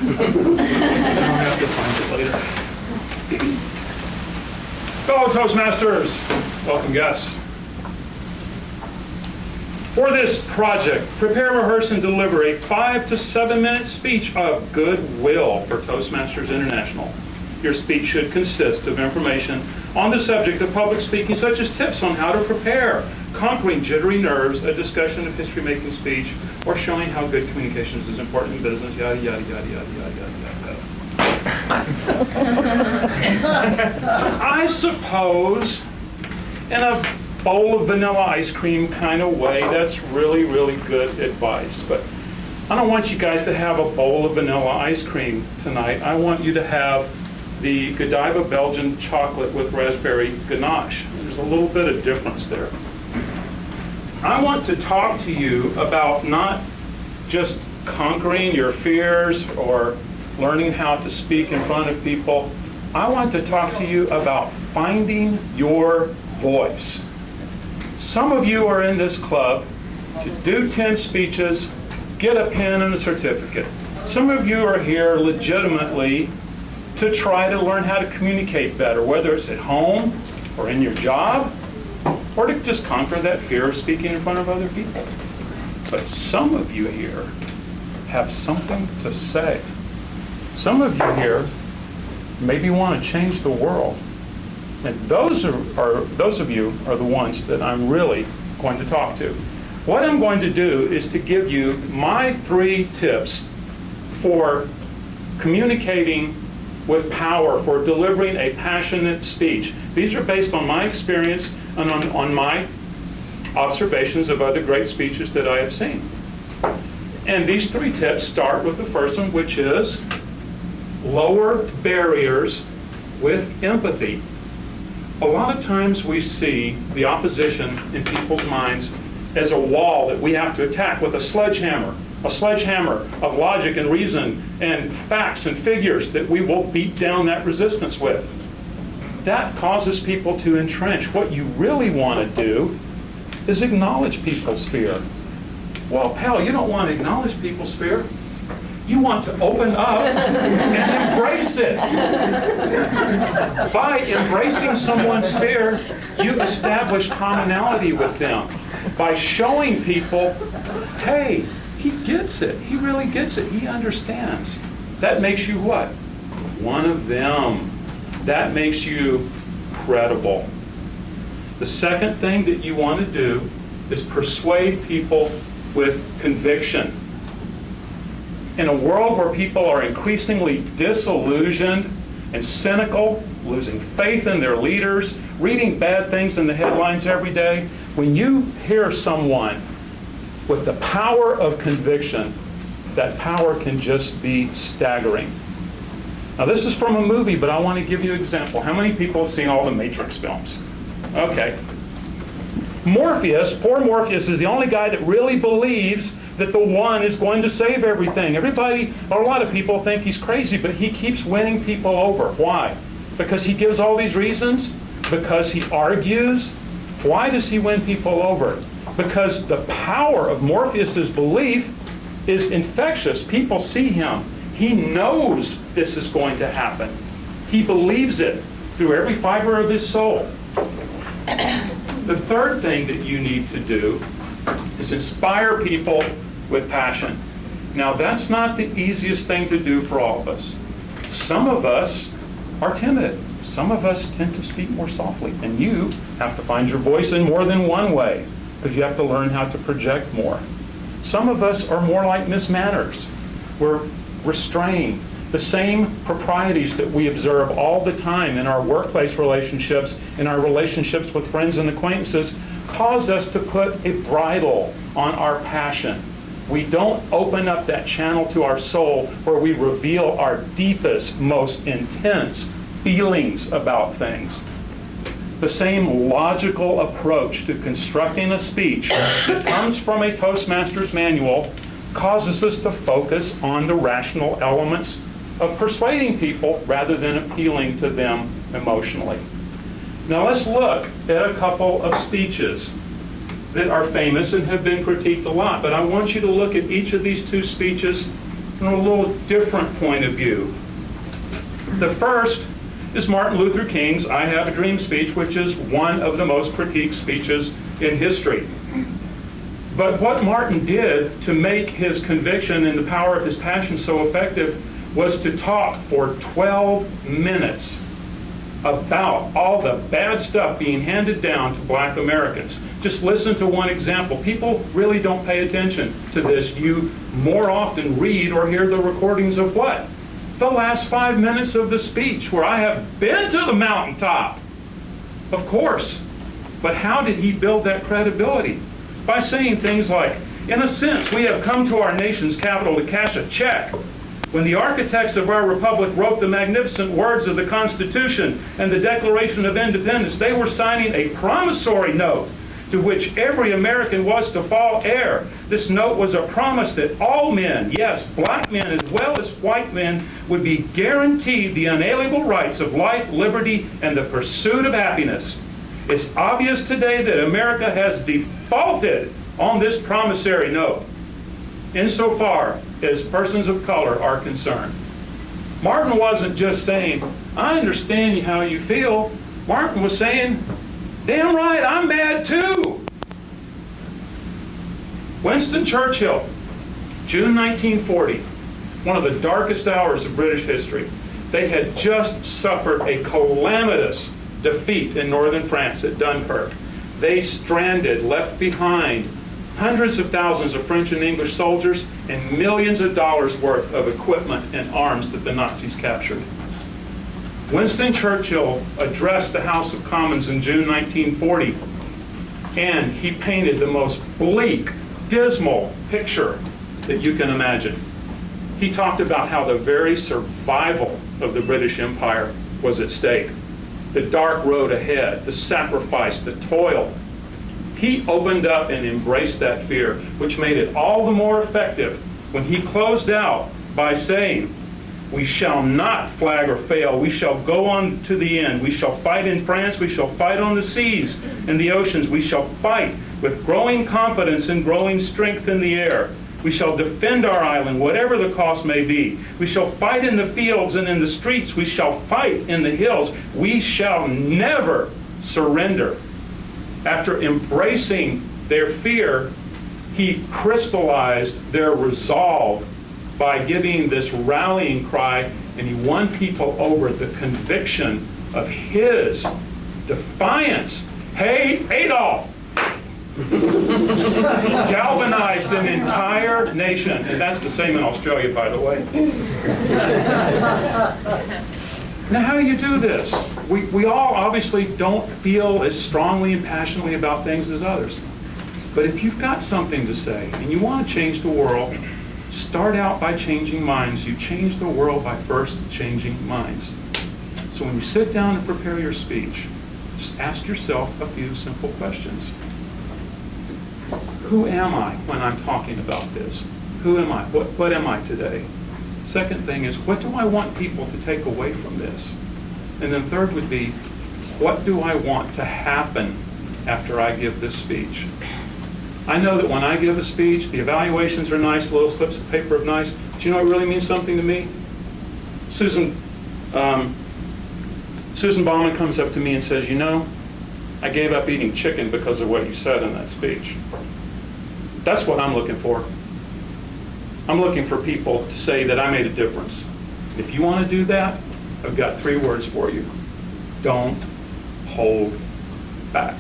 I'll have to find it later. Fellow Toastmasters, welcome guests. For this project, prepare, rehearse, and deliver a 5 to 7 minute speech of goodwill for Toastmasters International. Your speech should consist of information on the subject of public speaking, such as tips on how to prepare, conquering jittery nerves, a discussion of history-making speech, or showing how good communications is important in business, yada, yada, yada, yada, yada, yada, yada. I suppose in a bowl of vanilla ice cream kind of way, that's really, really good advice. But I don't want you guys to have a bowl of vanilla ice cream tonight. I want you to have the Godiva Belgian chocolate with raspberry ganache. There's a little bit of difference there. I want to talk to you about not just conquering your fears or learning how to speak in front of people. I want to talk to you about finding your voice. Some of you are in this club to do 10 speeches, get a pen and a certificate. Some of you are here legitimately to try to learn how to communicate better, whether it's at home or in your job, or to just conquer that fear of speaking in front of other people. But some of you here have something to say. Some of you here maybe want to change the world. And those of you are the ones that I'm really going to talk to. What I'm going to do is to give you my 3 tips for communicating with power, for delivering a passionate speech. These are based on my experience and on my observations of other great speeches that I have seen. And these 3 tips start with the first one, which is lower barriers with empathy. A lot of times we see the opposition in people's minds as a wall that we have to attack with a sledgehammer of logic and reason and facts and figures that we will beat down that resistance with. That causes people to entrench. What you really want to do is acknowledge people's fear. Well, pal, you don't want to acknowledge people's fear. You want to open up and embrace it. By embracing someone's fear, you establish commonality with them. By showing people, hey, he gets it. He really gets it. He understands. That makes you what? One of them. That makes you credible. The second thing that you want to do is persuade people with conviction. In a world where people are increasingly disillusioned and cynical, losing faith in their leaders, reading bad things in the headlines every day, when you hear someone with the power of conviction, that power can just be staggering. Now this is from a movie, but I want to give you an example. How many people have seen all the Matrix films? Okay. Morpheus, poor Morpheus, is the only guy that really believes that the one is going to save everything. Everybody, or a lot of people think he's crazy, but he keeps winning people over. Why? Because he gives all these reasons? Because he argues? Why does he win people over? Because the power of Morpheus's belief is infectious. People see him. He knows this is going to happen. He believes it through every fiber of his soul. The third thing that you need to do is inspire people with passion. Now, that's not the easiest thing to do for all of us. Some of us are timid. Some of us tend to speak more softly, and you have to find your voice in more than one way, because you have to learn how to project more. Some of us are more like Miss Manners. We're restrained. The same proprieties that we observe all the time in our workplace relationships, in our relationships with friends and acquaintances, cause us to put a bridle on our passion. We don't open up that channel to our soul where we reveal our deepest, most intense feelings about things. The same logical approach to constructing a speech that comes from a Toastmasters manual causes us to focus on the rational elements of persuading people rather than appealing to them emotionally. Now let's look at a couple of speeches that are famous and have been critiqued a lot, but I want you to look at each of these 2 speeches from a little different point of view. The first is Martin Luther King's I Have a Dream speech, which is one of the most critiqued speeches in history. But what Martin did to make his conviction and the power of his passion so effective was to talk for 12 minutes about all the bad stuff being handed down to black Americans. Just listen to one example. People really don't pay attention to this. You more often read or hear the recordings of what? The last 5 minutes of the speech, where I have been to the mountaintop. Of course. But how did he build that credibility? By saying things like, in a sense, we have come to our nation's capital to cash a check. When the architects of our republic wrote the magnificent words of the Constitution and the Declaration of Independence, they were signing a promissory note to which every American was to fall heir. This note was a promise that all men, yes, black men as well as white men, would be guaranteed the unalienable rights of life, liberty, and the pursuit of happiness. It's obvious today that America has defaulted on this promissory note, insofar as persons of color are concerned. Martin wasn't just saying, I understand how you feel. Martin was saying, damn right, I'm mad too. Winston Churchill, June 1940, one of the darkest hours of British history. They had just suffered a calamitous defeat in northern France at Dunkirk. They stranded, left behind hundreds of thousands of French and English soldiers and millions of dollars worth of equipment and arms that the Nazis captured. Winston Churchill addressed the House of Commons in June 1940, and he painted the most bleak, dismal picture that you can imagine. He talked about how the very survival of the British Empire was at stake. The dark road ahead, the sacrifice, the toil. He opened up and embraced that fear, which made it all the more effective when he closed out by saying, we shall not flag or fail. We shall go on to the end. We shall fight in France. We shall fight on the seas and the oceans. We shall fight with growing confidence and growing strength in the air. We shall defend our island, whatever the cost may be. We shall fight in the fields and in the streets. We shall fight in the hills. We shall never surrender. After embracing their fear, he crystallized their resolve by giving this rallying cry, and he won people over the conviction of his defiance. Hey, Adolf! Galvanized an entire nation, and that's the same in Australia, by the way. Now, how do you do this? We all obviously don't feel as strongly and passionately about things as others. But if you've got something to say and you want to change the world, start out by changing minds. You change the world by first changing minds. So when you sit down and prepare your speech, just ask yourself a few simple questions. Who am I when I'm talking about this? Who am I? What am I today? Second thing is, what do I want people to take away from this? And then third would be, what do I want to happen after I give this speech? I know that when I give a speech, the evaluations are nice, little slips of paper are nice, but you know what really means something to me? Susan Bauman comes up to me and says, you know, I gave up eating chicken because of what you said in that speech. That's what I'm looking for. I'm looking for people to say that I made a difference. If you want to do that, I've got 3 words for you. Don't hold back.